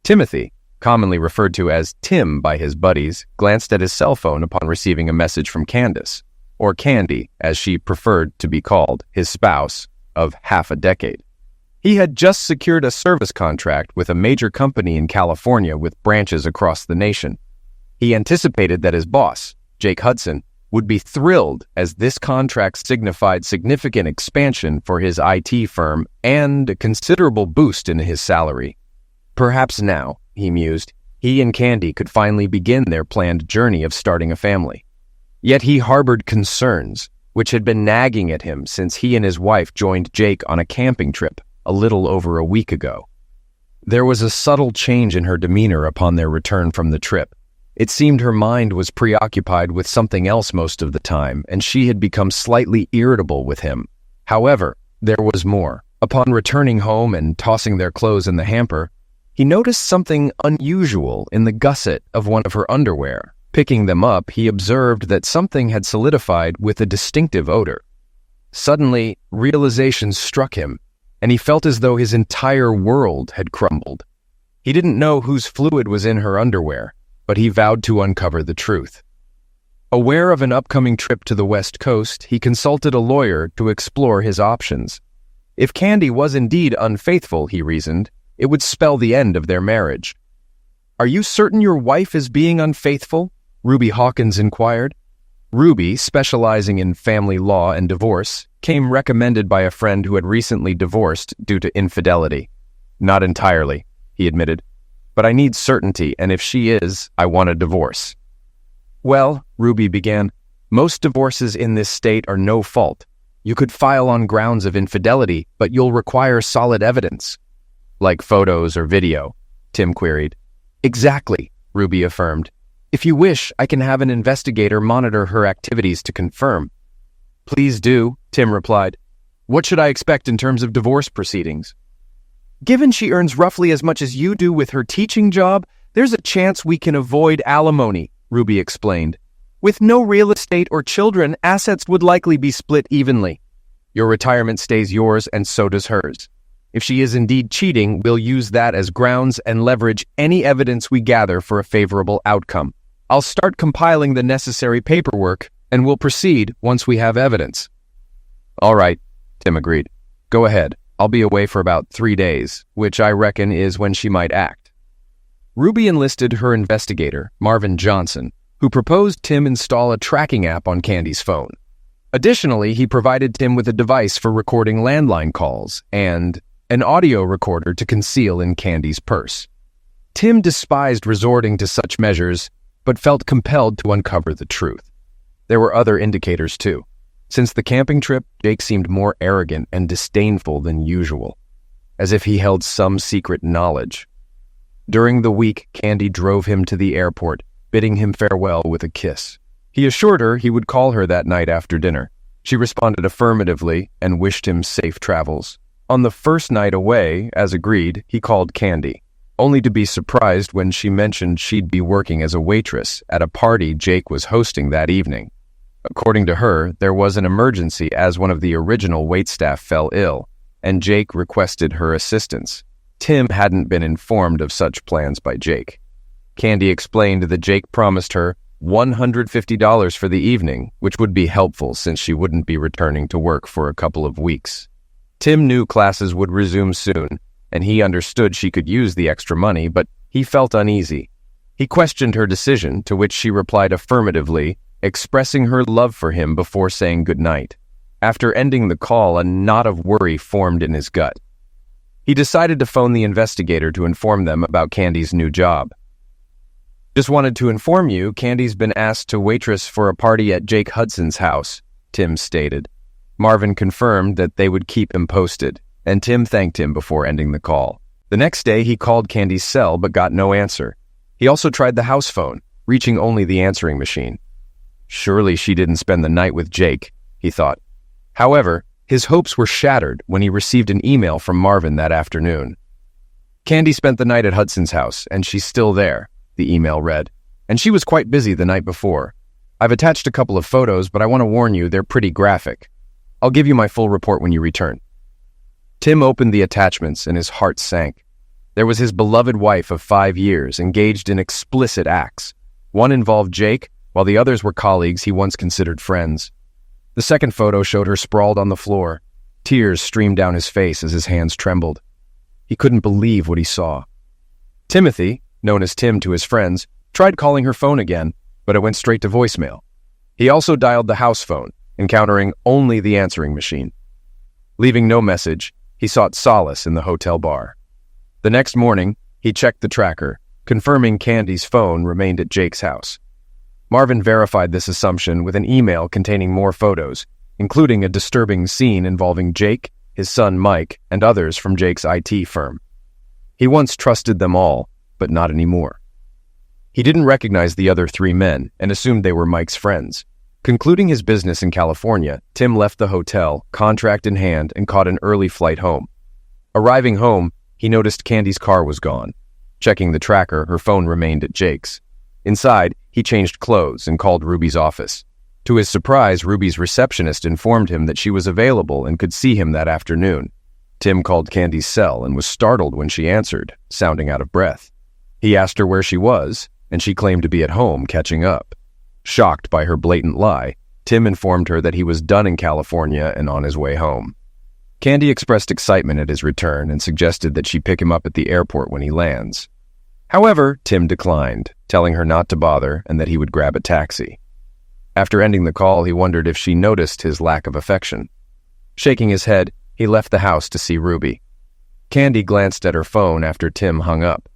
Timothy, commonly referred to as Tim by his buddies, glanced at his cell phone upon receiving a message from Candace, or Candy, as she preferred to be called, his spouse of half a decade. He had just secured a service contract with a major company in California with branches across the nation. He anticipated that his boss, Jake Hudson, would be thrilled as this contract signified significant expansion for his IT firm and a considerable boost in his salary. Perhaps now, he mused, he and Candy could finally begin their planned journey of starting a family. Yet he harbored concerns, which had been nagging at him since he and his wife joined Jake on a camping trip a little over a week ago. There was a subtle change in her demeanor upon their return from the trip. It seemed her mind was preoccupied with something else most of the time, and she had become slightly irritable with him. However, there was more. Upon returning home and tossing their clothes in the hamper, he noticed something unusual in the gusset of one of her underwear. Picking them up, he observed that something had solidified with a distinctive odor. Suddenly, realization struck him, and he felt as though his entire world had crumbled. He didn't know whose fluid was in her underwear, but he vowed to uncover the truth. Aware of an upcoming trip to the West Coast, he consulted a lawyer to explore his options. If Candy was indeed unfaithful, he reasoned, it would spell the end of their marriage. "Are you certain your wife is being unfaithful?" Ruby Hawkins inquired. Ruby, specializing in family law and divorce, came recommended by a friend who had recently divorced due to infidelity. "Not entirely," he admitted. "But I need certainty, and if she is, I want a divorce." "Well," Ruby began, "most divorces in this state are no fault. You could file on grounds of infidelity, but you'll require solid evidence." "Like photos or video?" Tim queried. "Exactly," Ruby affirmed. "If you wish, I can have an investigator monitor her activities to confirm." "Please do," Tim replied. "What should I expect in terms of divorce proceedings?" "Given she earns roughly as much as you do with her teaching job, there's a chance we can avoid alimony," Ruby explained. "With no real estate or children, assets would likely be split evenly. Your retirement stays yours and so does hers. If she is indeed cheating, we'll use that as grounds and leverage any evidence we gather for a favorable outcome. I'll start compiling the necessary paperwork, and we'll proceed once we have evidence." "All right," Tim agreed. "Go ahead. I'll be away for about 3 days, which I reckon is when she might act." Ruby enlisted her investigator, Marvin Johnson, who proposed Tim install a tracking app on Candy's phone. Additionally, he provided Tim with a device for recording landline calls and an audio recorder to conceal in Candy's purse. Tim despised resorting to such measures, but felt compelled to uncover the truth. There were other indicators, too. Since the camping trip, Jake seemed more arrogant and disdainful than usual, as if he held some secret knowledge. During the week, Candy drove him to the airport, bidding him farewell with a kiss. He assured her he would call her that night after dinner. She responded affirmatively and wished him safe travels. On the first night away, as agreed, he called Candy, only to be surprised when she mentioned she'd be working as a waitress at a party Jake was hosting that evening. According to her, there was an emergency as one of the original waitstaff fell ill, and Jake requested her assistance. Tim hadn't been informed of such plans by Jake. Candy explained that Jake promised her $150 for the evening, which would be helpful since she wouldn't be returning to work for a couple of weeks. Tim knew classes would resume soon, and he understood she could use the extra money, but he felt uneasy. He questioned her decision, to which she replied affirmatively, expressing her love for him before saying goodnight. After ending the call, a knot of worry formed in his gut. He decided to phone the investigator to inform them about Candy's new job. "Just wanted to inform you, Candy's been asked to waitress for a party at Jake Hudson's house," Tim stated. Marvin confirmed that they would keep him posted, and Tim thanked him before ending the call. The next day, he called Candy's cell but got no answer. He also tried the house phone, reaching only the answering machine. Surely she didn't spend the night with Jake, he thought. However, his hopes were shattered when he received an email from Marvin that afternoon. "Candy spent the night at Hudson's house, and she's still there," the email read. "And she was quite busy the night before. I've attached a couple of photos, but I want to warn you they're pretty graphic. I'll give you my full report when you return." Tim opened the attachments and his heart sank. There was his beloved wife of 5 years, engaged in explicit acts. One involved Jake, while the others were colleagues he once considered friends. The second photo showed her sprawled on the floor. Tears streamed down his face as his hands trembled. He couldn't believe what he saw. Timothy, known as Tim to his friends, tried calling her phone again, but it went straight to voicemail. He also dialed the house phone, encountering only the answering machine. Leaving no message, he sought solace in the hotel bar. The next morning, he checked the tracker, confirming Candy's phone remained at Jake's house. Marvin verified this assumption with an email containing more photos, including a disturbing scene involving Jake, his son Mike, and others from Jake's IT firm. He once trusted them all, but not anymore. He didn't recognize the other 3 men and assumed they were Mike's friends. Concluding his business in California, Tim left the hotel, contract in hand, and caught an early flight home. Arriving home, he noticed Candy's car was gone. Checking the tracker, her phone remained at Jake's. Inside, he changed clothes and called Ruby's office. To his surprise, Ruby's receptionist informed him that she was available and could see him that afternoon. Tim called Candy's cell and was startled when she answered, sounding out of breath. He asked her where she was, and she claimed to be at home catching up. Shocked by her blatant lie, Tim informed her that he was done in California and on his way home. Candy expressed excitement at his return and suggested that she pick him up at the airport when he lands. However, Tim declined, telling her not to bother and that he would grab a taxi. After ending the call, he wondered if she noticed his lack of affection. Shaking his head, he left the house to see Ruby. Candy glanced at her phone after Tim hung up.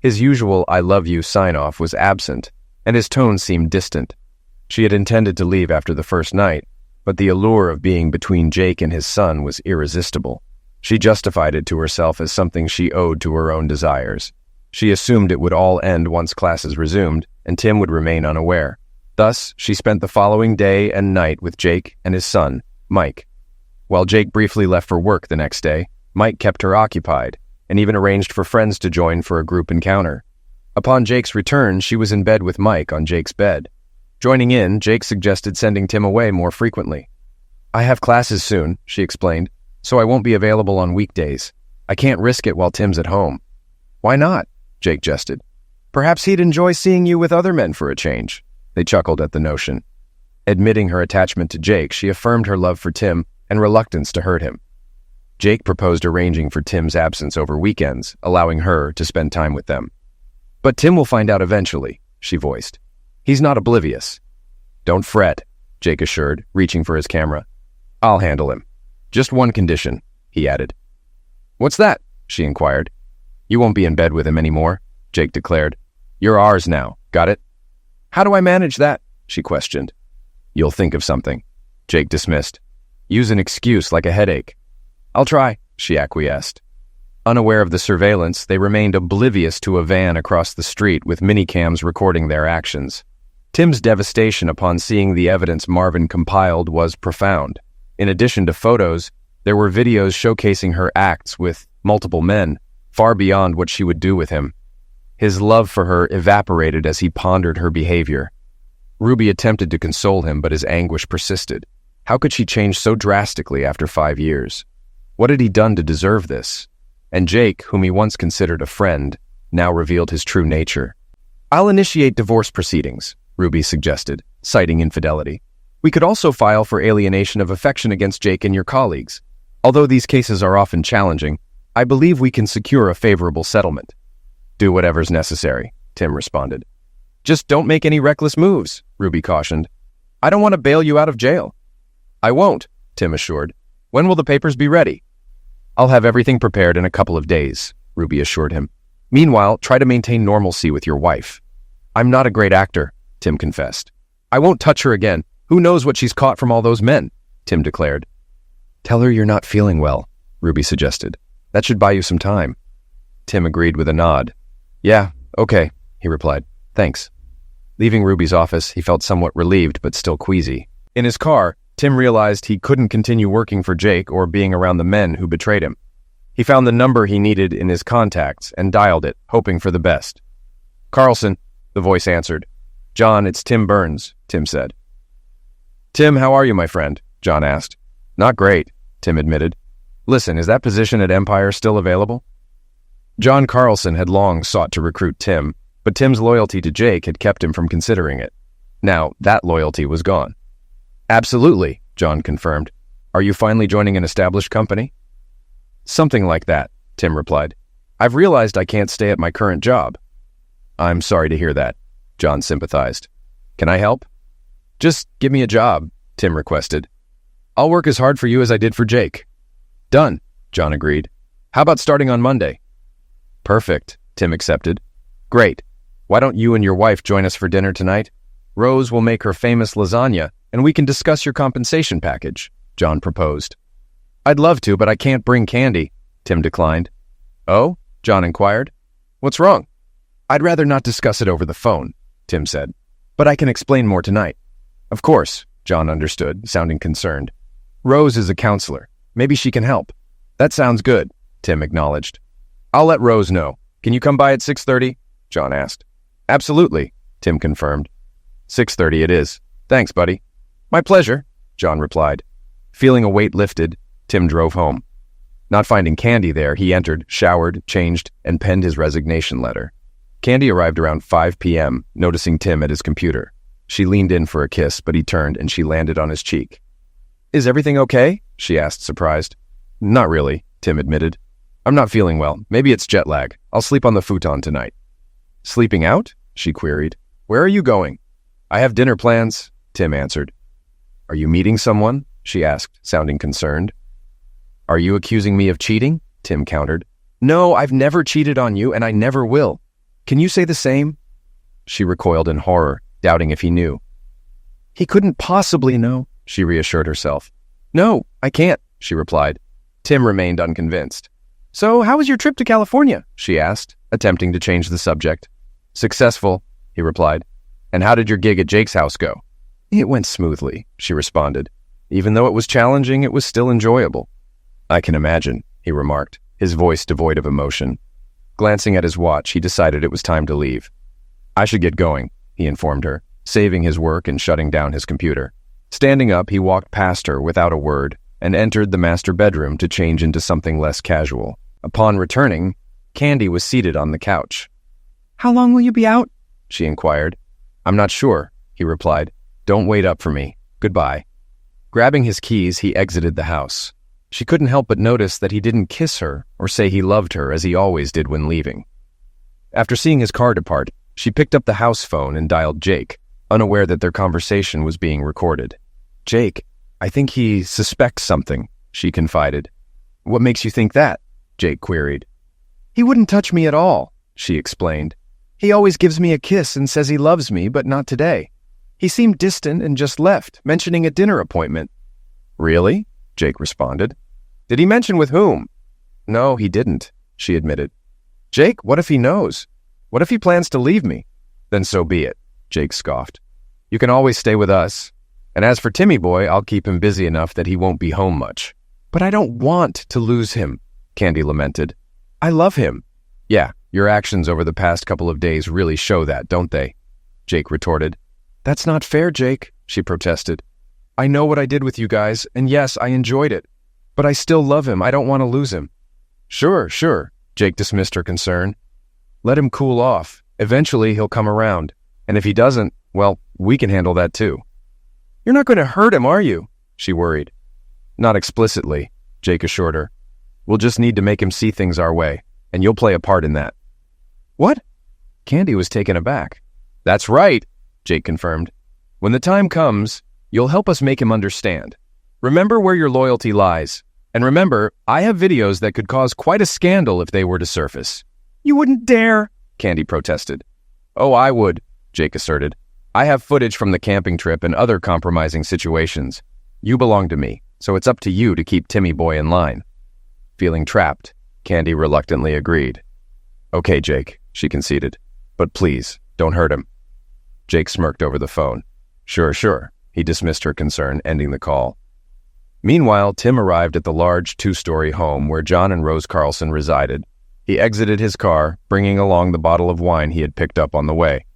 His usual "I love you" sign-off was absent, and his tone seemed distant. She had intended to leave after the first night, but the allure of being between Jake and his son was irresistible. She justified it to herself as something she owed to her own desires. She assumed it would all end once classes resumed, and Tim would remain unaware. Thus, she spent the following day and night with Jake and his son, Mike. While Jake briefly left for work the next day, Mike kept her occupied, and even arranged for friends to join for a group encounter. Upon Jake's return, she was in bed with Mike on Jake's bed. Joining in, Jake suggested sending Tim away more frequently. "I have classes soon," she explained, "so I won't be available on weekdays. I can't risk it while Tim's at home." "Why not?" Jake jested. "Perhaps he'd enjoy seeing you with other men for a change." They chuckled at the notion. Admitting her attachment to Jake, she affirmed her love for Tim and reluctance to hurt him. Jake proposed arranging for Tim's absence over weekends, allowing her to spend time with them. "But Tim will find out eventually," she voiced. "He's not oblivious." "Don't fret," Jake assured, reaching for his camera. "I'll handle him. Just one condition," he added. "What's that?" she inquired. "You won't be in bed with him anymore," Jake declared. "You're ours now, got it?" "How do I manage that?" she questioned. "You'll think of something," Jake dismissed. "Use an excuse like a headache." "I'll try," she acquiesced. Unaware of the surveillance, they remained oblivious to a van across the street with minicams recording their actions. Tim's devastation upon seeing the evidence Marvin compiled was profound. In addition to photos, there were videos showcasing her acts with multiple men, far beyond what she would do with him. His love for her evaporated as he pondered her behavior. Ruby attempted to console him, but his anguish persisted. How could she change so drastically after 5 years? What had he done to deserve this? And Jake, whom he once considered a friend, now revealed his true nature. "I'll initiate divorce proceedings," Ruby suggested, citing infidelity. "We could also file for alienation of affection against Jake and your colleagues. Although these cases are often challenging, I believe we can secure a favorable settlement." "Do whatever's necessary," Tim responded. "Just don't make any reckless moves," Ruby cautioned. "I don't want to bail you out of jail." "I won't," Tim assured. "When will the papers be ready?" "I'll have everything prepared in a couple of days," Ruby assured him. "Meanwhile, try to maintain normalcy with your wife." "I'm not a great actor," Tim confessed. "I won't touch her again. Who knows what she's caught from all those men," Tim declared. "Tell her you're not feeling well," Ruby suggested. "That should buy you some time." Tim agreed with a nod. "Yeah, okay," he replied. "Thanks." Leaving Ruby's office, he felt somewhat relieved but still queasy. In his car, Tim realized he couldn't continue working for Jake or being around the men who betrayed him. He found the number he needed in his contacts and dialed it, hoping for the best. "Carlson," the voice answered. "John, it's Tim Burns," Tim said. "Tim, how are you, my friend?" John asked. "Not great," Tim admitted. "Listen, is that position at Empire still available?" John Carlson had long sought to recruit Tim, but Tim's loyalty to Jake had kept him from considering it. Now, that loyalty was gone. "Absolutely," John confirmed. "Are you finally joining an established company?" "Something like that," Tim replied. "I've realized I can't stay at my current job." "I'm sorry to hear that," John sympathized. "Can I help?" "Just give me a job," Tim requested. "I'll work as hard for you as I did for Jake." "Done," John agreed. "How about starting on Monday?" "Perfect," Tim accepted. "Great. Why don't you and your wife join us for dinner tonight? Rose will make her famous lasagna, and we can discuss your compensation package," John proposed. "I'd love to, but I can't bring candy," Tim declined. "Oh?" John inquired. "What's wrong?" "I'd rather not discuss it over the phone," Tim said. "But I can explain more tonight." "Of course," John understood, sounding concerned. "Rose is a counselor. Maybe she can help." "That sounds good," Tim acknowledged. "I'll let Rose know. Can you come by at 6:30? John asked. "Absolutely," Tim confirmed. 6:30 it is. "Thanks, buddy." "My pleasure," John replied. Feeling a weight lifted, Tim drove home. Not finding Candy there, he entered, showered, changed, and penned his resignation letter. Candy arrived around 5 p.m., noticing Tim at his computer. She leaned in for a kiss, but he turned and she landed on his cheek. "Is everything okay?" she asked, surprised. "Not really," Tim admitted. "I'm not feeling well. Maybe it's jet lag. I'll sleep on the futon tonight." "Sleeping out?" she queried. "Where are you going?" "I have dinner plans," Tim answered. "Are you meeting someone?" she asked, sounding concerned. "Are you accusing me of cheating?" Tim countered. "No, I've never cheated on you, and I never will. Can you say the same?" She recoiled in horror, doubting if he knew. "He couldn't possibly know," she reassured herself. "No, I can't," she replied. Tim remained unconvinced. "So how was your trip to California?" she asked, attempting to change the subject. "Successful," he replied. "And how did your gig at Jake's house go?" "It went smoothly," she responded. "Even though it was challenging, it was still enjoyable." "I can imagine," he remarked, his voice devoid of emotion. Glancing at his watch, he decided it was time to leave. "I should get going," he informed her, saving his work and shutting down his computer. Standing up, he walked past her without a word and entered the master bedroom to change into something less casual. Upon returning, Candy was seated on the couch. "How long will you be out?" she inquired. "I'm not sure," he replied. "Don't wait up for me. Goodbye." Grabbing his keys, he exited the house. She couldn't help but notice that he didn't kiss her or say he loved her as he always did when leaving. After seeing his car depart, she picked up the house phone and dialed Jake, unaware that their conversation was being recorded. "Jake, I think he suspects something," she confided. "What makes you think that?" Jake queried. "He wouldn't touch me at all," she explained. "He always gives me a kiss and says he loves me, but not today. He seemed distant and just left, mentioning a dinner appointment." "Really?" Jake responded. "Did he mention with whom?" "No, he didn't," she admitted. "Jake, what if he knows? What if he plans to leave me?" "Then so be it," Jake scoffed. "You can always stay with us. And as for Timmy boy, I'll keep him busy enough that he won't be home much." "But I don't want to lose him," Candy lamented. "I love him." "Yeah, your actions over the past couple of days really show that, don't they?" Jake retorted. "That's not fair, Jake," she protested. "I know what I did with you guys, and yes, I enjoyed it. But I still love him. I don't want to lose him." Sure, Jake dismissed her concern. "Let him cool off. Eventually, he'll come around. And if he doesn't, well, we can handle that too." "You're not going to hurt him, are you?" she worried. "Not explicitly," Jake assured her. "We'll just need to make him see things our way, and you'll play a part in that." "What?" Candy was taken aback. "That's right," Jake confirmed. "When the time comes, you'll help us make him understand. Remember where your loyalty lies. And remember, I have videos that could cause quite a scandal if they were to surface." "You wouldn't dare," Candy protested. "Oh, I would," Jake asserted. "I have footage from the camping trip and other compromising situations. You belong to me, so it's up to you to keep Timmy boy in line." Feeling trapped, Candy reluctantly agreed. "Okay, Jake," she conceded. "But please, don't hurt him." Jake smirked over the phone. Sure. He dismissed her concern, ending the call. Meanwhile, Tim arrived at the large 2-story home where John and Rose Carlson resided. He exited his car, bringing along the bottle of wine he had picked up on the way.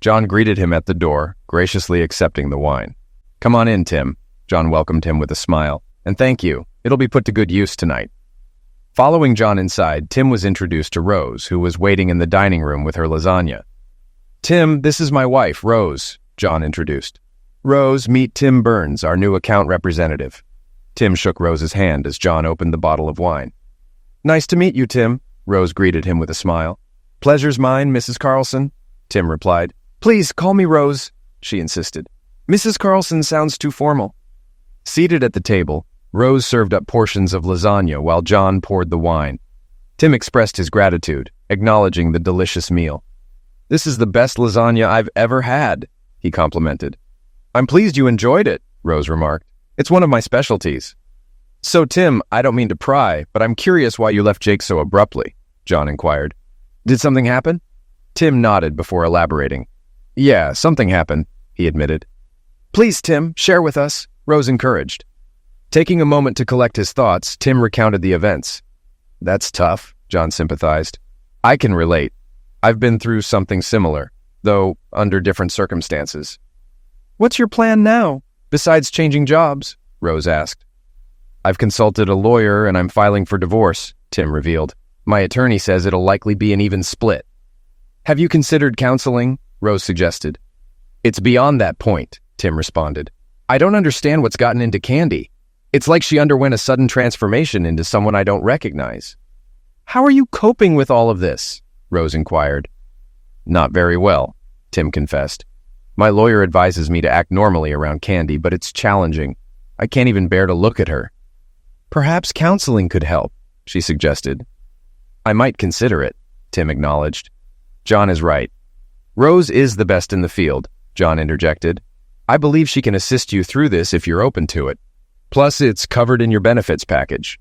John greeted him at the door, graciously accepting the wine. "Come on in, Tim," John welcomed him with a smile. "And thank you. It'll be put to good use tonight." Following John inside, Tim was introduced to Rose, who was waiting in the dining room with her lasagna. "Tim, this is my wife, Rose," John introduced. "Rose, meet Tim Burns, our new account representative." Tim shook Rose's hand as John opened the bottle of wine. "Nice to meet you, Tim," Rose greeted him with a smile. "Pleasure's mine, Mrs. Carlson," Tim replied. "Please, call me Rose," she insisted. "Mrs. Carlson sounds too formal." Seated at the table, Rose served up portions of lasagna while John poured the wine. Tim expressed his gratitude, acknowledging the delicious meal. "This is the best lasagna I've ever had," he complimented. "I'm pleased you enjoyed it," Rose remarked. "It's one of my specialties." "So, Tim, I don't mean to pry, but I'm curious why you left Jake so abruptly," John inquired. "Did something happen?" Tim nodded before elaborating. "Yeah, something happened," he admitted. "Please, Tim, share with us," Rose encouraged. Taking a moment to collect his thoughts, Tim recounted the events. "That's tough," John sympathized. "I can relate. I've been through something similar, though under different circumstances." "What's your plan now, besides changing jobs?" Rose asked. "I've consulted a lawyer and I'm filing for divorce," Tim revealed. "My attorney says it'll likely be an even split." "Have you considered counseling?" Rose suggested. "It's beyond that point," Tim responded. "I don't understand what's gotten into Candy. It's like she underwent a sudden transformation into someone I don't recognize." "How are you coping with all of this?" Rose inquired. "Not very well," Tim confessed. "My lawyer advises me to act normally around Candy, but it's challenging. I can't even bear to look at her." "Perhaps counseling could help," she suggested. "I might consider it," Tim acknowledged. "John is right. Rose is the best in the field," John interjected. "I believe she can assist you through this if you're open to it. Plus, it's covered in your benefits package."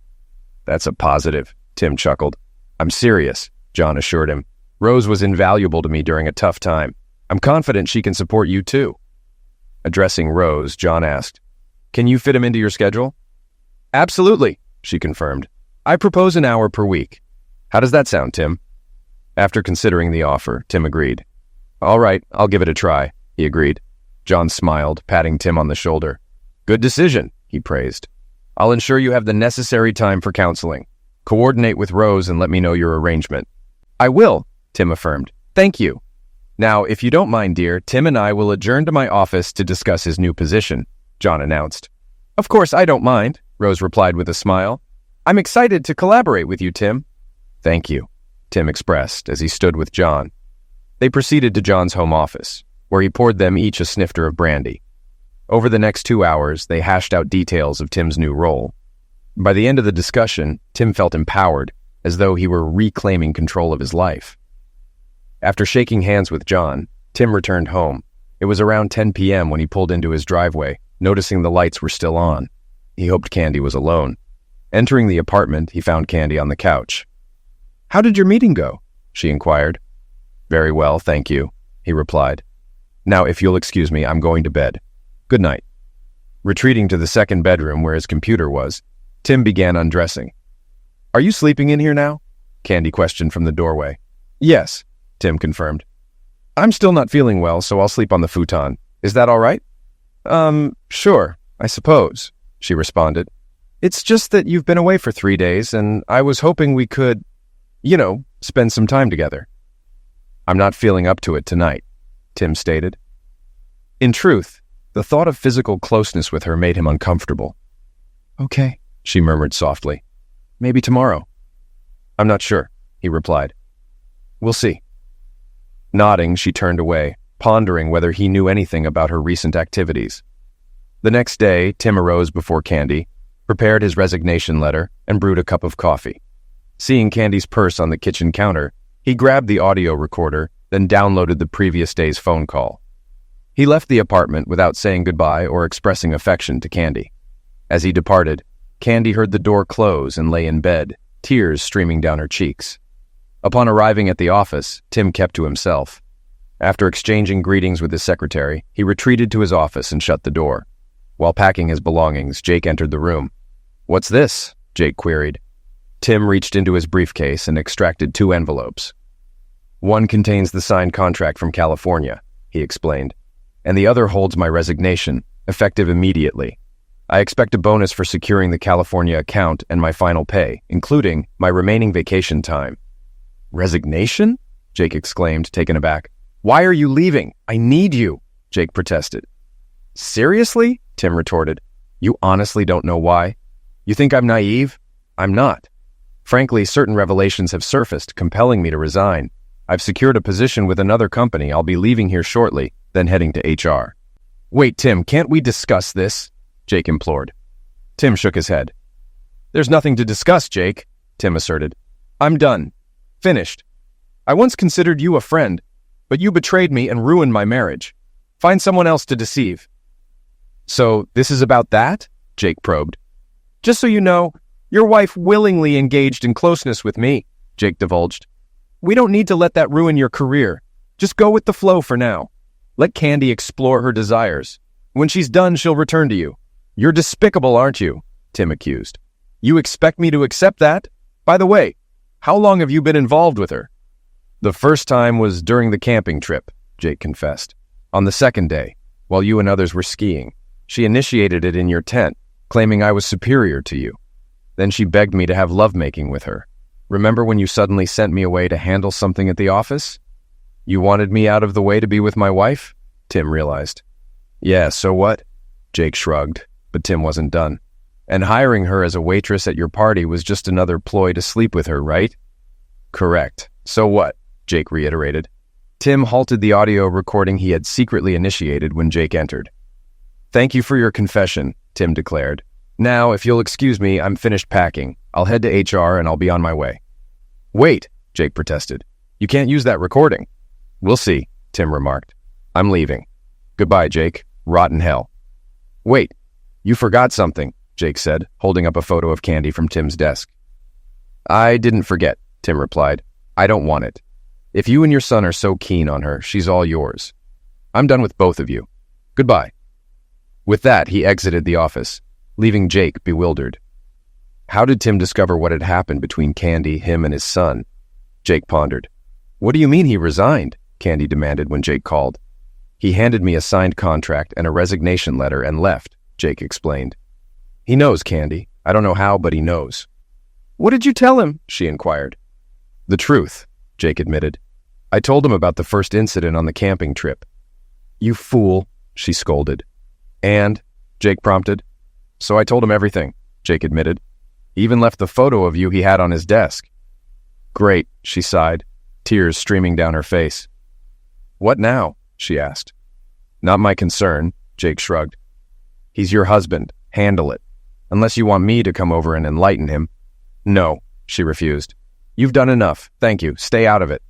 "That's a positive," Tim chuckled. "I'm serious," John assured him. "Rose was invaluable to me during a tough time. I'm confident she can support you too." Addressing Rose, John asked, "Can you fit him into your schedule?" "Absolutely," she confirmed. "I propose an hour per week. How does that sound, Tim?" After considering the offer, Tim agreed. "All right, I'll give it a try," he agreed. John smiled, patting Tim on the shoulder. "Good decision," he praised. "I'll ensure you have the necessary time for counseling. Coordinate with Rose and let me know your arrangement." "I will," Tim affirmed. "Thank you." "Now, if you don't mind, dear, Tim and I will adjourn to my office to discuss his new position," John announced. "Of course, I don't mind," Rose replied with a smile. "I'm excited to collaborate with you, Tim." "Thank you," Tim expressed as he stood with John. They proceeded to John's home office, where he poured them each a snifter of brandy. Over the next 2 hours, they hashed out details of Tim's new role. By the end of the discussion, Tim felt empowered, as though he were reclaiming control of his life. After shaking hands with John, Tim returned home. It was around 10 p.m. when he pulled into his driveway, noticing the lights were still on. He hoped Candy was alone. Entering the apartment, he found Candy on the couch. "How did your meeting go?" she inquired. "Very well, thank you," he replied. "Now, if you'll excuse me, I'm going to bed. Good night." Retreating to the second bedroom where his computer was, Tim began undressing. "Are you sleeping in here now?" Candy questioned from the doorway. "Yes," Tim confirmed. "I'm still not feeling well, so I'll sleep on the futon. Is that all right?" Sure, I suppose," she responded. "It's just that you've been away for 3 days, and I was hoping we could, spend some time together." "I'm not feeling up to it tonight," Tim stated. In truth, the thought of physical closeness with her made him uncomfortable. "Okay," she murmured softly. "Maybe tomorrow." "I'm not sure," he replied. "We'll see." Nodding, she turned away, pondering whether he knew anything about her recent activities. The next day, Tim arose before Candy, prepared his resignation letter, and brewed a cup of coffee. Seeing Candy's purse on the kitchen counter, he grabbed the audio recorder, then downloaded the previous day's phone call. He left the apartment without saying goodbye or expressing affection to Candy. As he departed, Candy heard the door close and lay in bed, tears streaming down her cheeks. Upon arriving at the office, Tim kept to himself. After exchanging greetings with his secretary, he retreated to his office and shut the door. While packing his belongings, Jake entered the room. "What's this?" Jake queried. Tim reached into his briefcase and extracted 2 envelopes. "One contains the signed contract from California," he explained, "and the other holds my resignation, effective immediately. I expect a bonus for securing the California account and my final pay, including my remaining vacation time." "Resignation?" Jake exclaimed, taken aback. "Why are you leaving? I need you," Jake protested. "Seriously?" Tim retorted. "You honestly don't know why? You think I'm naive? I'm not. Frankly, certain revelations have surfaced, compelling me to resign. I've secured a position with another company. I'll be leaving here shortly, then heading to HR." "Wait, Tim, can't we discuss this?" Jake implored. Tim shook his head. "There's nothing to discuss, Jake," Tim asserted. "I'm done. Finished. I once considered you a friend, but you betrayed me and ruined my marriage. Find someone else to deceive." "So this is about that?" Jake probed. "Just so you know, your wife willingly engaged in closeness with me," Jake divulged. "We don't need to let that ruin your career. Just go with the flow for now. Let Candy explore her desires. When she's done, she'll return to you." "You're despicable, aren't you?" Tim accused. "You expect me to accept that? By the way, how long have you been involved with her?" "The first time was during the camping trip," Jake confessed. "On the second day, while you and others were skiing, she initiated it in your tent, claiming I was superior to you. Then she begged me to have lovemaking with her. Remember when you suddenly sent me away to handle something at the office? You wanted me out of the way to be with my wife?" Tim realized. "Yeah, so what?" Jake shrugged, but Tim wasn't done. "And hiring her as a waitress at your party was just another ploy to sleep with her, right?" "Correct. So what?" Jake reiterated. Tim halted the audio recording he had secretly initiated when Jake entered. "Thank you for your confession," Tim declared. "Now, if you'll excuse me, I'm finished packing. I'll head to HR and I'll be on my way." "Wait," Jake protested. "You can't use that recording." "We'll see," Tim remarked. "I'm leaving. Goodbye, Jake. Rotten hell." "Wait, you forgot something," Jake said, holding up a photo of Candy from Tim's desk. "I didn't forget," Tim replied. "I don't want it. If you and your son are so keen on her, she's all yours. I'm done with both of you. Goodbye." With that, he exited the office, leaving Jake bewildered. How did Tim discover what had happened between Candy, him, and his son? Jake pondered. "What do you mean he resigned?" Candy demanded when Jake called. "He handed me a signed contract and a resignation letter and left," Jake explained. "He knows, Candy. I don't know how, but he knows." "What did you tell him?" she inquired. "The truth," Jake admitted. "I told him about the first incident on the camping trip." "You fool," she scolded. "And?" Jake prompted. "So I told him everything," Jake admitted. "He even left the photo of you he had on his desk." "Great," she sighed, tears streaming down her face. "What now?" she asked. "Not my concern," Jake shrugged. "He's your husband. Handle it. Unless you want me to come over and enlighten him." "No," she refused. "You've done enough. Thank you. Stay out of it."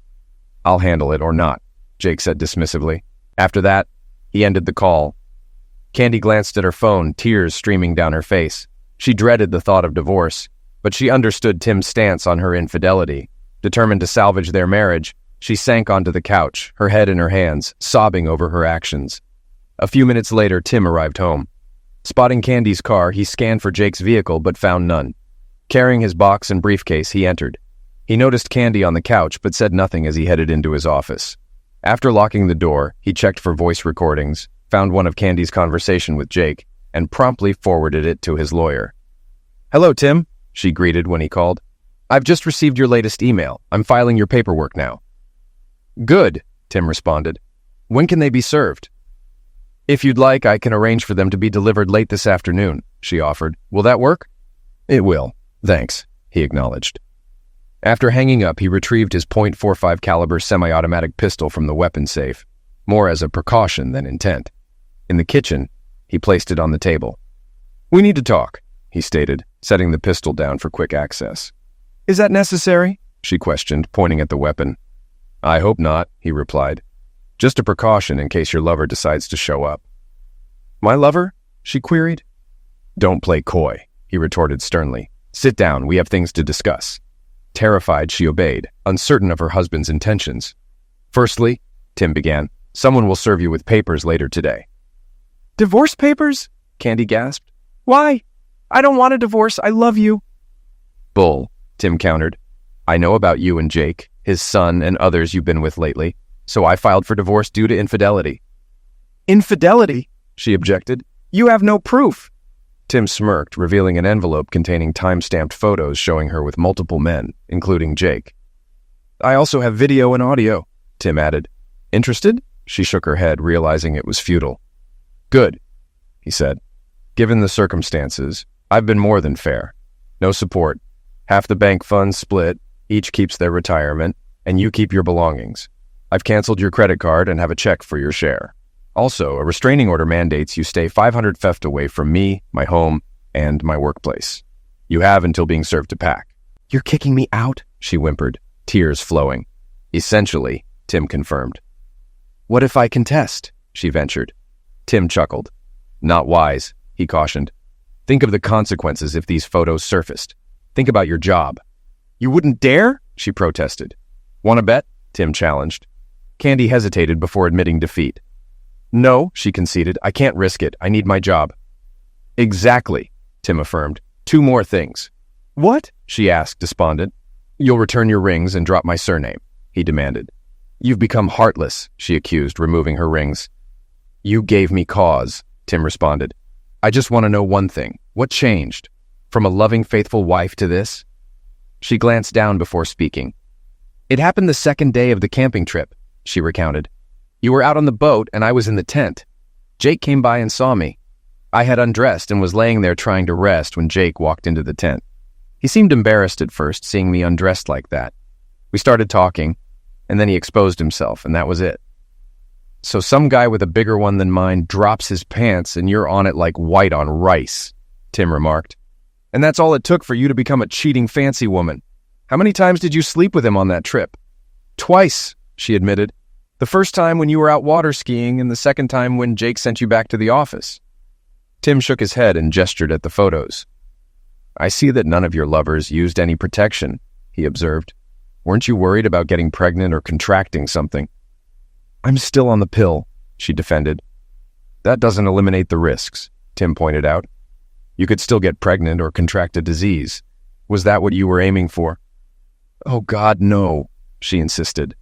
"I'll handle it or not," Jake said dismissively. After that, he ended the call. Candy glanced at her phone, tears streaming down her face. She dreaded the thought of divorce, but she understood Tim's stance on her infidelity. Determined to salvage their marriage, she sank onto the couch, her head in her hands, sobbing over her actions. A few minutes later, Tim arrived home. Spotting Candy's car, he scanned for Jake's vehicle but found none. Carrying his box and briefcase, he entered. He noticed Candy on the couch but said nothing as he headed into his office. After locking the door, he checked for voice recordings, found one of Candy's conversation with Jake, and promptly forwarded it to his lawyer. "Hello, Tim," she greeted when he called. "I've just received your latest email. I'm filing your paperwork now." "Good," Tim responded. "When can they be served?" "If you'd like, I can arrange for them to be delivered late this afternoon," she offered. "Will that work?" "It will. Thanks," he acknowledged. After hanging up, he retrieved his .45 caliber semi-automatic pistol from the weapons safe, more as a precaution than intent. In the kitchen, he placed it on the table. "We need to talk," he stated, setting the pistol down for quick access. "Is that necessary?" she questioned, pointing at the weapon. "I hope not," he replied. "Just a precaution in case your lover decides to show up." "My lover?" she queried. "Don't play coy," he retorted sternly. "Sit down, we have things to discuss." Terrified, she obeyed, uncertain of her husband's intentions. "Firstly," Tim began, "someone will serve you with papers later today." "Divorce papers?" Candy gasped. "Why? I don't want a divorce. I love you." "Bull," Tim countered. "I know about you and Jake, his son, and others you've been with lately, so I filed for divorce due to infidelity." "Infidelity?" she objected. "You have no proof." Tim smirked, revealing an envelope containing time-stamped photos showing her with multiple men, including Jake. "I also have video and audio," Tim added. "Interested?" She shook her head, realizing it was futile. "Good," he said. "Given the circumstances, I've been more than fair. No support. Half the bank funds split, each keeps their retirement, and you keep your belongings. I've canceled your credit card and have a check for your share. Also, a restraining order mandates you stay 500 feet away from me, my home, and my workplace. You have until being served to pack." "You're kicking me out?" she whimpered, tears flowing. "Essentially," Tim confirmed. "What if I contest?" she ventured. Tim chuckled. "Not wise," he cautioned. "Think of the consequences if these photos surfaced. Think about your job." "You wouldn't dare?" she protested. "Want to bet?" Tim challenged. Candy hesitated before admitting defeat. "No," she conceded. "I can't risk it. I need my job." "Exactly," Tim affirmed. "Two more things." "What?" she asked, despondent. "You'll return your rings and drop my surname," he demanded. "You've become heartless," she accused, removing her rings. "You gave me cause," Tim responded. "I just want to know one thing. What changed? From a loving, faithful wife to this?" She glanced down before speaking. "It happened the second day of the camping trip," she recounted. "You were out on the boat and I was in the tent. Jake came by and saw me. I had undressed and was laying there trying to rest when Jake walked into the tent. He seemed embarrassed at first, seeing me undressed like that. We started talking, and then he exposed himself, and that was it. So some guy with a bigger one than mine drops his pants and you're on it like white on rice," Tim remarked. "And that's all it took for you to become a cheating fancy woman. How many times did you sleep with him on that trip?" "Twice," she admitted. "The first time when you were out water skiing and the second time when Jake sent you back to the office." Tim shook his head and gestured at the photos. "I see that none of your lovers used any protection," he observed. "Weren't you worried about getting pregnant or contracting something?" "I'm still on the pill," she defended. "That doesn't eliminate the risks," Tim pointed out. "You could still get pregnant or contract a disease. Was that what you were aiming for?" "Oh God, no," she insisted.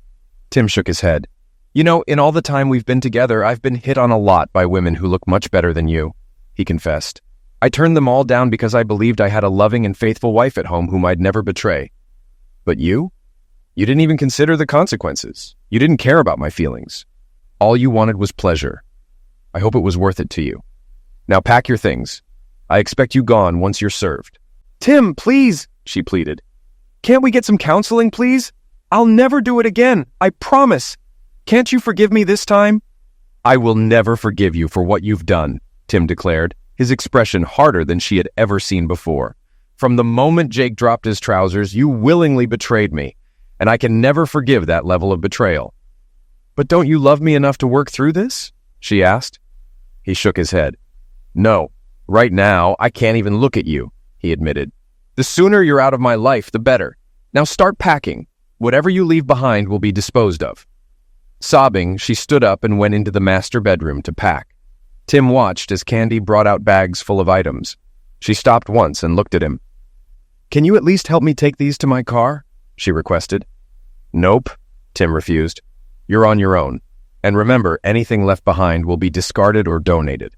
Tim shook his head. "You know, in all the time we've been together, I've been hit on a lot by women who look much better than you," he confessed. "I turned them all down because I believed I had a loving and faithful wife at home whom I'd never betray. But you? You didn't even consider the consequences. You didn't care about my feelings. All you wanted was pleasure. I hope it was worth it to you. Now pack your things. I expect you gone once you're served." "Tim, please," she pleaded. "Can't we get some counseling, please? I'll never do it again. I promise. Can't you forgive me this time?" "I will never forgive you for what you've done," Tim declared, his expression harder than she had ever seen before. "From the moment Jake dropped his trousers, you willingly betrayed me, and I can never forgive that level of betrayal." "But don't you love me enough to work through this?" she asked. He shook his head. "No, right now, I can't even look at you," he admitted. "The sooner you're out of my life, the better. Now start packing. Whatever you leave behind will be disposed of." Sobbing, she stood up and went into the master bedroom to pack. Tim watched as Candy brought out bags full of items. She stopped once and looked at him. "Can you at least help me take these to my car?" she requested. "Nope," Tim refused. "You're on your own. And remember, anything left behind will be discarded or donated."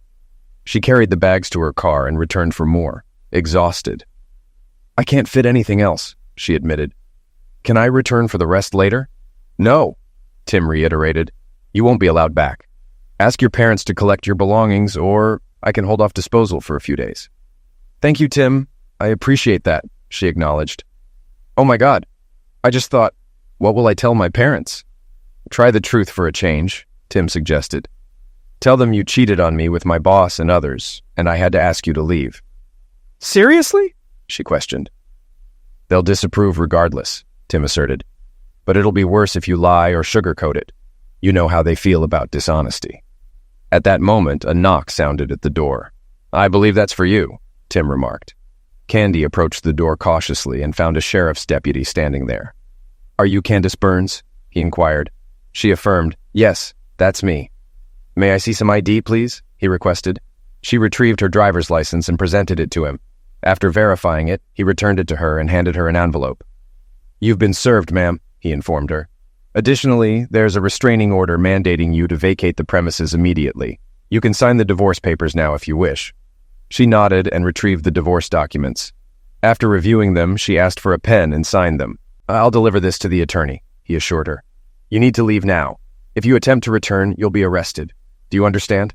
She carried the bags to her car and returned for more, exhausted. "I can't fit anything else," she admitted. "Can I return for the rest later?" "No," Tim reiterated. "You won't be allowed back. Ask your parents to collect your belongings, or I can hold off disposal for a few days." "Thank you, Tim. I appreciate that," she acknowledged. "Oh my God. I just thought, what will I tell my parents?" "Try the truth for a change," Tim suggested. "Tell them you cheated on me with my boss and others, and I had to ask you to leave." "Seriously?" she questioned. "They'll disapprove regardless," Tim asserted. "But it'll be worse if you lie or sugarcoat it. You know how they feel about dishonesty." At that moment, a knock sounded at the door. "I believe that's for you," Tim remarked. Candy approached the door cautiously and found a sheriff's deputy standing there. "Are you Candace Burns?" he inquired. She affirmed, "Yes, that's me." "May I see some ID, please?" he requested. She retrieved her driver's license and presented it to him. After verifying it, he returned it to her and handed her an envelope. "You've been served, ma'am," he informed her. "Additionally, there's a restraining order mandating you to vacate the premises immediately. You can sign the divorce papers now if you wish." She nodded and retrieved the divorce documents. After reviewing them, she asked for a pen and signed them. "I'll deliver this to the attorney," he assured her. "You need to leave now. If you attempt to return, you'll be arrested. Do you understand?"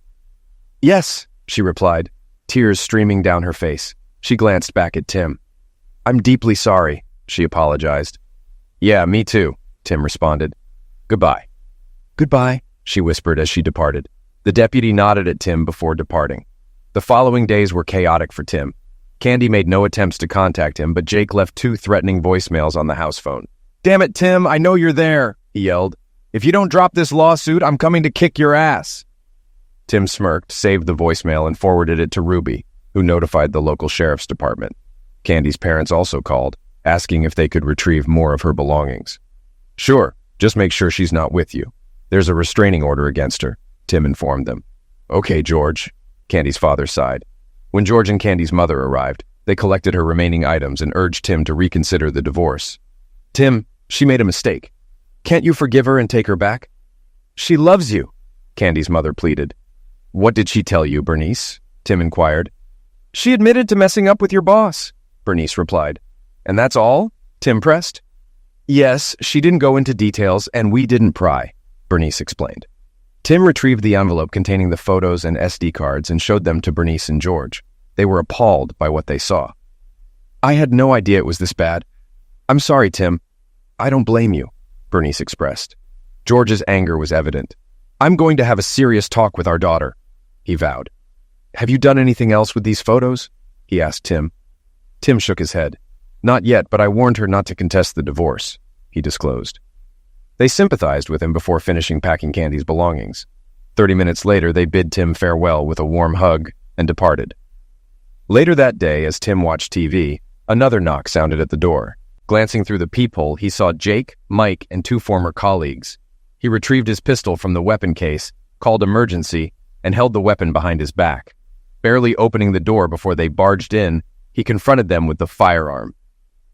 "Yes," she replied, tears streaming down her face. She glanced back at Tim. "I'm deeply sorry," she apologized. "Yeah, me too," Tim responded. "Goodbye." "Goodbye," she whispered as she departed. The deputy nodded at Tim before departing. The following days were chaotic for Tim. Candy made no attempts to contact him, but Jake left 2 threatening voicemails on the house phone. "Damn it, Tim, I know you're there," he yelled. "If you don't drop this lawsuit, I'm coming to kick your ass." Tim smirked, saved the voicemail, and forwarded it to Ruby, who notified the local sheriff's department. Candy's parents also called, asking if they could retrieve more of her belongings. "Sure, just make sure she's not with you. There's a restraining order against her," Tim informed them. "Okay, George," Candy's father sighed. When George and Candy's mother arrived, they collected her remaining items and urged Tim to reconsider the divorce. "Tim, she made a mistake. Can't you forgive her and take her back?" "She loves you," Candy's mother pleaded. "What did she tell you, Bernice?" Tim inquired. "She admitted to messing up with your boss," Bernice replied. "And that's all?" Tim pressed. "Yes, she didn't go into details, and we didn't pry," Bernice explained. Tim retrieved the envelope containing the photos and SD cards and showed them to Bernice and George. They were appalled by what they saw. "I had no idea it was this bad. I'm sorry, Tim. I don't blame you," Bernice expressed. George's anger was evident. "I'm going to have a serious talk with our daughter," he vowed. "Have you done anything else with these photos?" he asked Tim. Tim shook his head. "Not yet, but I warned her not to contest the divorce," he disclosed. They sympathized with him before finishing packing Candy's belongings. 30 minutes later, they bid Tim farewell with a warm hug and departed. Later that day, as Tim watched TV, another knock sounded at the door. Glancing through the peephole, he saw Jake, Mike, and 2 former colleagues. He retrieved his pistol from the weapon case, called emergency, and held the weapon behind his back. Barely opening the door before they barged in, he confronted them with the firearm.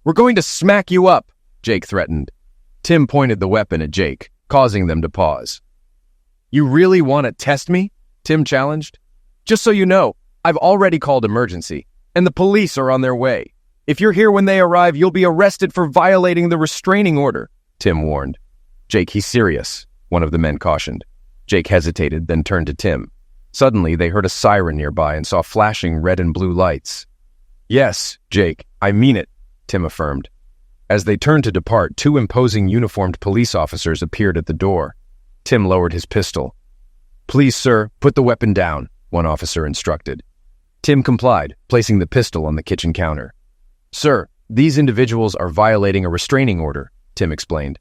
"We're going to smack you up," Jake threatened. Tim pointed the weapon at Jake, causing them to pause. "You really want to test me?" Tim challenged. "Just so you know, I've already called emergency, and the police are on their way. If you're here when they arrive, you'll be arrested for violating the restraining order," Tim warned. "Jake, he's serious," one of the men cautioned. Jake hesitated, then turned to Tim. Suddenly, they heard a siren nearby and saw flashing red and blue lights. "Yes, Jake, I mean it," Tim affirmed. As they turned to depart, 2 imposing uniformed police officers appeared at the door. Tim lowered his pistol. "Please, sir, put the weapon down," one officer instructed. Tim complied, placing the pistol on the kitchen counter. "Sir, these individuals are violating a restraining order," Tim explained.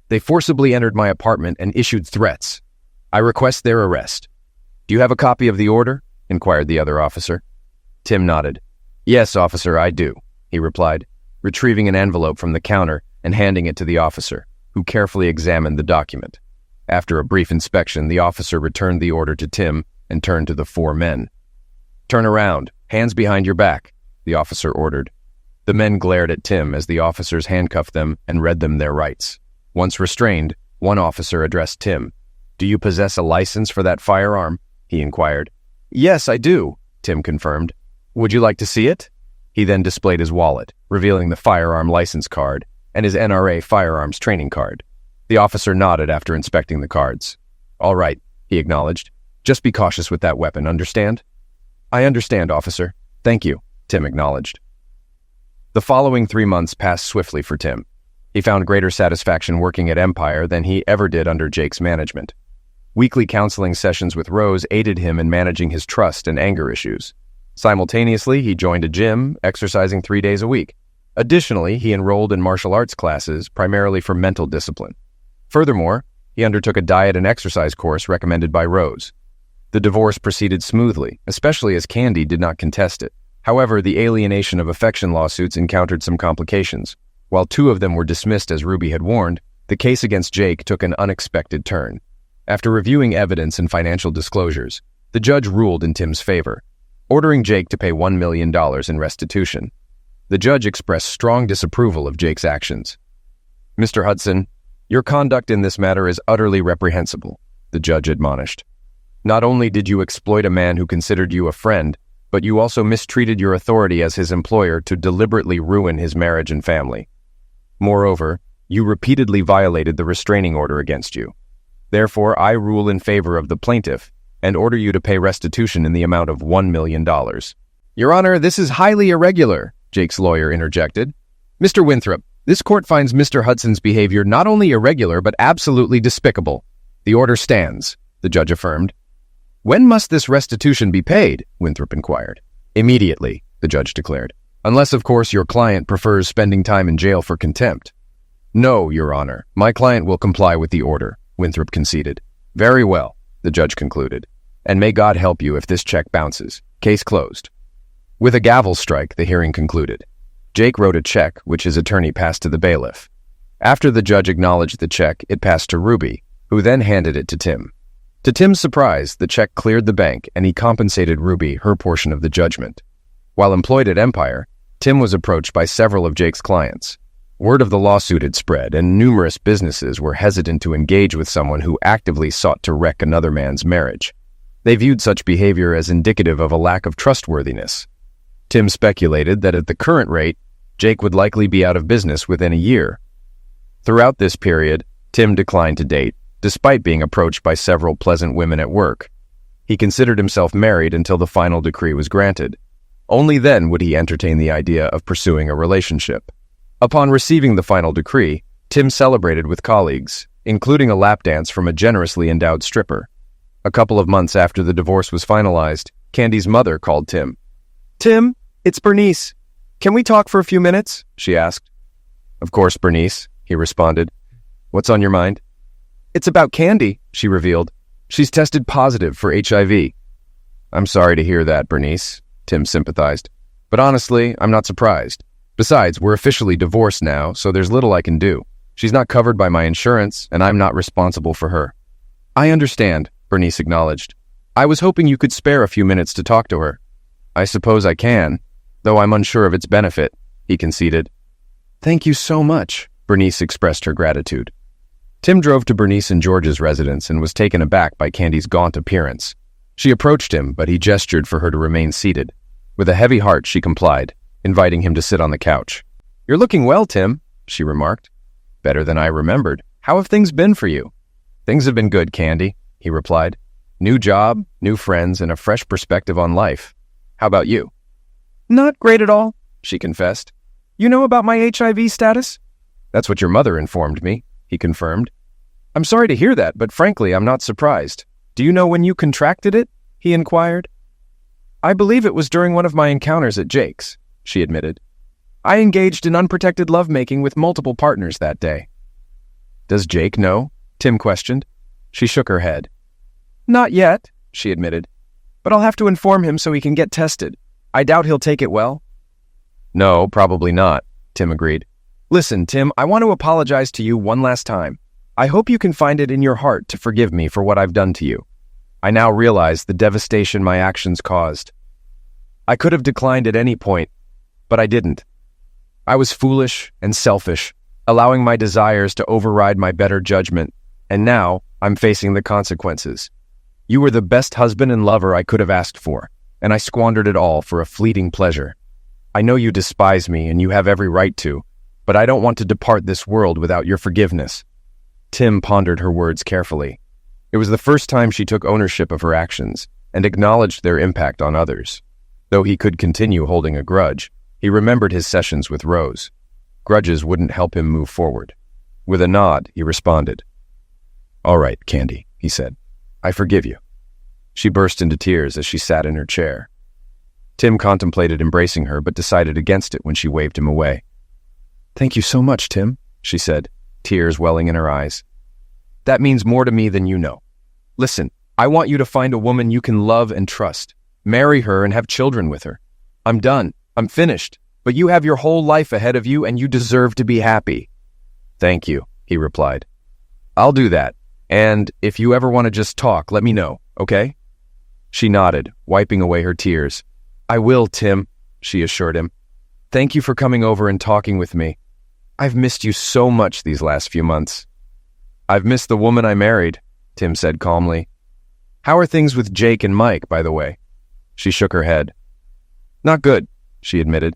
"They forcibly entered my apartment and issued threats. I request their arrest." "Do you have a copy of the order?" inquired the other officer. Tim nodded. "Yes, officer, I do," he replied, retrieving an envelope from the counter and handing it to the officer, who carefully examined the document. After a brief inspection, the officer returned the order to Tim and turned to the 4 men. "Turn around, hands behind your back," the officer ordered. The men glared at Tim as the officers handcuffed them and read them their rights. Once restrained, one officer addressed Tim. "Do you possess a license for that firearm?" he inquired. "Yes, I do," Tim confirmed. "Would you like to see it?" He then displayed his wallet, revealing the firearm license card and his NRA firearms training card. The officer nodded after inspecting the cards. "All right," he acknowledged. "Just be cautious with that weapon, understand?" "I understand, officer. Thank you," Tim acknowledged. The following 3 months passed swiftly for Tim. He found greater satisfaction working at Empire than he ever did under Jake's management. Weekly counseling sessions with Rose aided him in managing his trust and anger issues. Simultaneously, he joined a gym, exercising 3 days a week. Additionally, he enrolled in martial arts classes, primarily for mental discipline. Furthermore, he undertook a diet and exercise course recommended by Rose. The divorce proceeded smoothly, especially as Candy did not contest it. However, the alienation of affection lawsuits encountered some complications. While 2 of them were dismissed as Ruby had warned, the case against Jake took an unexpected turn. After reviewing evidence and financial disclosures, the judge ruled in Tim's favor, ordering Jake to pay $1 million in restitution. The judge expressed strong disapproval of Jake's actions. "Mr. Hudson, your conduct in this matter is utterly reprehensible," the judge admonished. "Not only did you exploit a man who considered you a friend, but you also mistreated your authority as his employer to deliberately ruin his marriage and family. Moreover, you repeatedly violated the restraining order against you. Therefore, I rule in favor of the plaintiff and order you to pay restitution in the amount of $1 million. Your Honor, this is highly irregular, Jake's lawyer interjected. Mr. Winthrop, this court finds Mr. Hudson's behavior not only irregular but absolutely despicable. The order stands, the judge affirmed. When must this restitution be paid? Winthrop inquired. Immediately, the judge declared. Unless, of course, your client prefers spending time in jail for contempt. No, Your Honor, my client will comply with the order, Winthrop conceded. Very well, the judge concluded. And may God help you if this check bounces. Case closed. With a gavel strike, the hearing concluded. Jake wrote a check, which his attorney passed to the bailiff. After the judge acknowledged the check, it passed to Ruby, who then handed it to Tim. To Tim's surprise, the check cleared the bank and he compensated Ruby her portion of the judgment. While employed at Empire, Tim was approached by several of Jake's clients. Word of the lawsuit had spread, and numerous businesses were hesitant to engage with someone who actively sought to wreck another man's marriage. They viewed such behavior as indicative of a lack of trustworthiness. Tim speculated that at the current rate, Jake would likely be out of business within a year. Throughout this period, Tim declined to date, despite being approached by several pleasant women at work. He considered himself married until the final decree was granted. Only then would he entertain the idea of pursuing a relationship. Upon receiving the final decree, Tim celebrated with colleagues, including a lap dance from a generously endowed stripper. A couple of months after the divorce was finalized, Candy's mother called Tim. Tim, it's Bernice. Can we talk for a few minutes? She asked. Of course, Bernice, he responded. What's on your mind? It's about Candy, she revealed. She's tested positive for HIV. I'm sorry to hear that, Bernice, Tim sympathized. But honestly, I'm not surprised. Besides, we're officially divorced now, so there's little I can do. She's not covered by my insurance, and I'm not responsible for her. I understand, Bernice acknowledged. I was hoping you could spare a few minutes to talk to her. I suppose I can, though I'm unsure of its benefit, he conceded. Thank you so much, Bernice expressed her gratitude. Tim drove to Bernice and George's residence and was taken aback by Candy's gaunt appearance. She approached him, but he gestured for her to remain seated. With a heavy heart, she complied, inviting him to sit on the couch. You're looking well, Tim, she remarked. Better than I remembered. How have things been for you? Things have been good, Candy, he replied. New job, new friends, and a fresh perspective on life. How about you? Not great at all, she confessed. You know about my HIV status? That's what your mother informed me, he confirmed. I'm sorry to hear that, but frankly, I'm not surprised. Do you know when you contracted it? He inquired. I believe it was during one of my encounters at Jake's, she admitted. I engaged in unprotected lovemaking with multiple partners that day. Does Jake know? Tim questioned. She shook her head. Not yet, she admitted. But I'll have to inform him so he can get tested. I doubt he'll take it well. No, probably not, Tim agreed. Listen, Tim, I want to apologize to you one last time. I hope you can find it in your heart to forgive me for what I've done to you. I now realize the devastation my actions caused. I could have declined at any point, but I didn't. I was foolish and selfish, allowing my desires to override my better judgment, and now I'm facing the consequences. You were the best husband and lover I could have asked for, and I squandered it all for a fleeting pleasure. I know you despise me, and you have every right to, but I don't want to depart this world without your forgiveness. Tim pondered her words carefully. It was the first time she took ownership of her actions and acknowledged their impact on others. Though he could continue holding a grudge, he remembered his sessions with Rose. Grudges wouldn't help him move forward. With a nod, he responded. All right, Candy, he said. I forgive you. She burst into tears as she sat in her chair. Tim contemplated embracing her, but decided against it when she waved him away. Thank you so much, Tim, she said, tears welling in her eyes. That means more to me than you know. Listen, I want you to find a woman you can love and trust. Marry her and have children with her. I'm done. I'm finished. But you have your whole life ahead of you and you deserve to be happy. Thank you, he replied. I'll do that. And if you ever want to just talk, let me know, okay? She nodded, wiping away her tears. I will, Tim, she assured him. Thank you for coming over and talking with me. I've missed you so much these last few months. I've missed the woman I married, Tim said calmly. How are things with Jake and Mike, by the way? She shook her head. Not good, she admitted.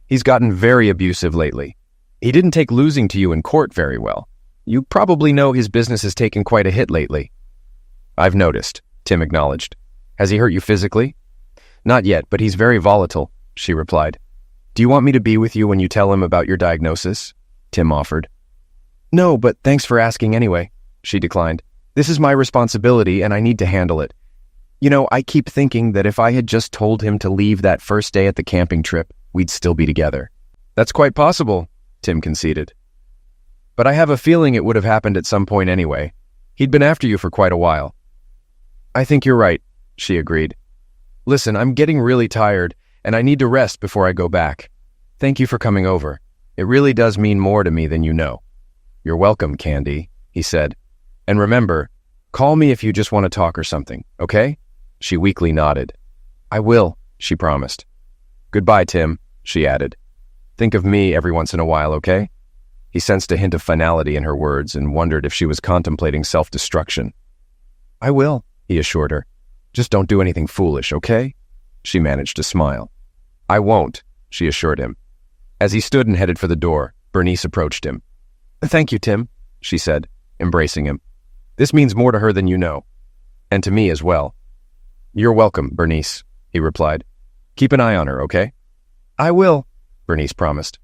He's gotten very abusive lately. He didn't take losing to you in court very well. You probably know his business has taken quite a hit lately. I've noticed, Tim acknowledged. Has he hurt you physically? Not yet, but he's very volatile, she replied. Do you want me to be with you when you tell him about your diagnosis? Tim offered. No, but thanks for asking anyway, she declined. This is my responsibility and I need to handle it. You know, I keep thinking that if I had just told him to leave that first day at the camping trip, we'd still be together. That's quite possible, Tim conceded. But I have a feeling it would have happened at some point anyway. He'd been after you for quite a while. I think you're right, she agreed. Listen, I'm getting really tired, and I need to rest before I go back. Thank you for coming over. It really does mean more to me than you know. You're welcome, Candy, he said. And remember, call me if you just want to talk or something, okay? She weakly nodded. I will, she promised. Goodbye, Tim, she added. Think of me every once in a while, okay? He sensed a hint of finality in her words and wondered if she was contemplating self-destruction. I will, he assured her. Just don't do anything foolish, okay? She managed to smile. I won't, she assured him. As he stood and headed for the door, Bernice approached him. Thank you, Tim, she said, embracing him. This means more to her than you know. And to me as well. You're welcome, Bernice, he replied. Keep an eye on her, okay? I will, Bernice promised.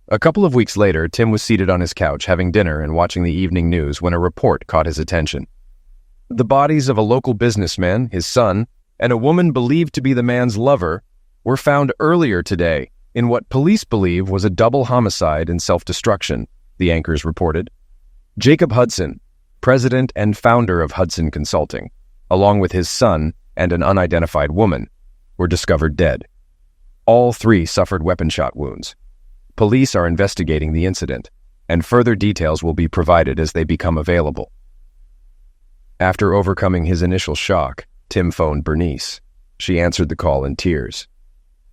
A couple of weeks later, Tim was seated on his couch having dinner and watching the evening news when a report caught his attention. The bodies of a local businessman, his son, and a woman believed to be the man's lover were found earlier today in what police believe was a double homicide and self-destruction, the anchors reported. Jacob Hudson, president and founder of Hudson Consulting, along with his son and an unidentified woman, were discovered dead. All three suffered weapon shot wounds. Police are investigating the incident, and further details will be provided as they become available. After overcoming his initial shock, Tim phoned Bernice. She answered the call in tears.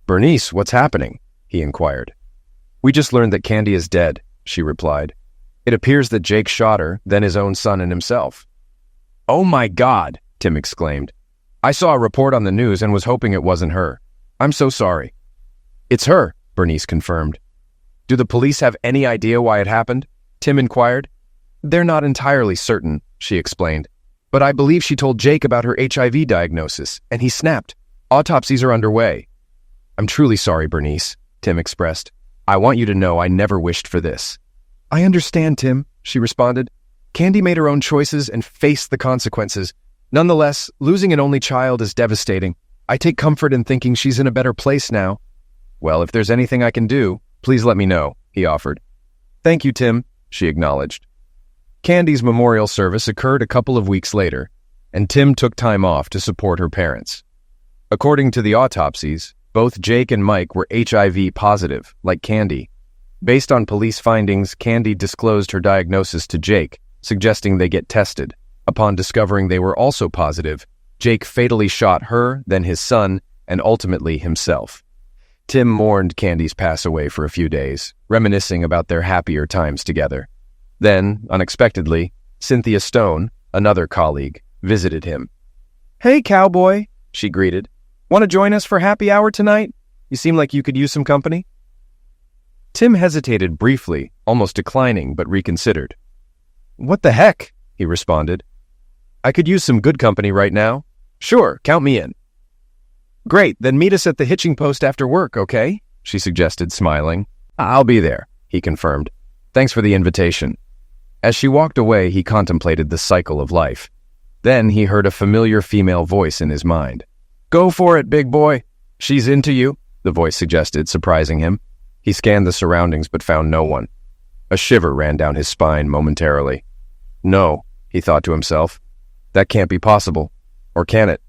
Bernice, what's happening? He inquired. We just learned that Candy is dead, she replied. It appears that Jake shot her, then his own son and himself. Oh my God, Tim exclaimed. I saw a report on the news and was hoping it wasn't her. I'm so sorry. It's her, Bernice confirmed. Do the police have any idea why it happened? Tim inquired. They're not entirely certain, she explained. But I believe she told Jake about her HIV diagnosis, and he snapped. Autopsies are underway. I'm truly sorry, Bernice, Tim expressed. I want you to know I never wished for this. I understand, Tim, she responded. Candy made her own choices and faced the consequences. Nonetheless, losing an only child is devastating. I take comfort in thinking she's in a better place now. Well, if there's anything I can do, please let me know, he offered. Thank you, Tim, she acknowledged. Candy's memorial service occurred a couple of weeks later, and Tim took time off to support her parents. According to the autopsies, both Jake and Mike were HIV positive, like Candy. Based on police findings, Candy disclosed her diagnosis to Jake, suggesting they get tested. Upon discovering they were also positive, Jake fatally shot her, then his son, and ultimately himself. Tim mourned Candy's pass away for a few days, reminiscing about their happier times together. Then, unexpectedly, Cynthia Stone, another colleague, visited him. Hey, cowboy, she greeted. Want to join us for happy hour tonight? You seem like you could use some company. Tim hesitated briefly, almost declining, but reconsidered. What the heck? He responded. I could use some good company right now. Sure, count me in. Great, then meet us at the hitching post after work, okay? She suggested, smiling. I'll be there, he confirmed. Thanks for the invitation. As she walked away, he contemplated the cycle of life. Then he heard a familiar female voice in his mind. Go for it, big boy. She's into you, the voice suggested, surprising him. He scanned the surroundings but found no one. A shiver ran down his spine momentarily. No, he thought to himself. That can't be possible. Or can it?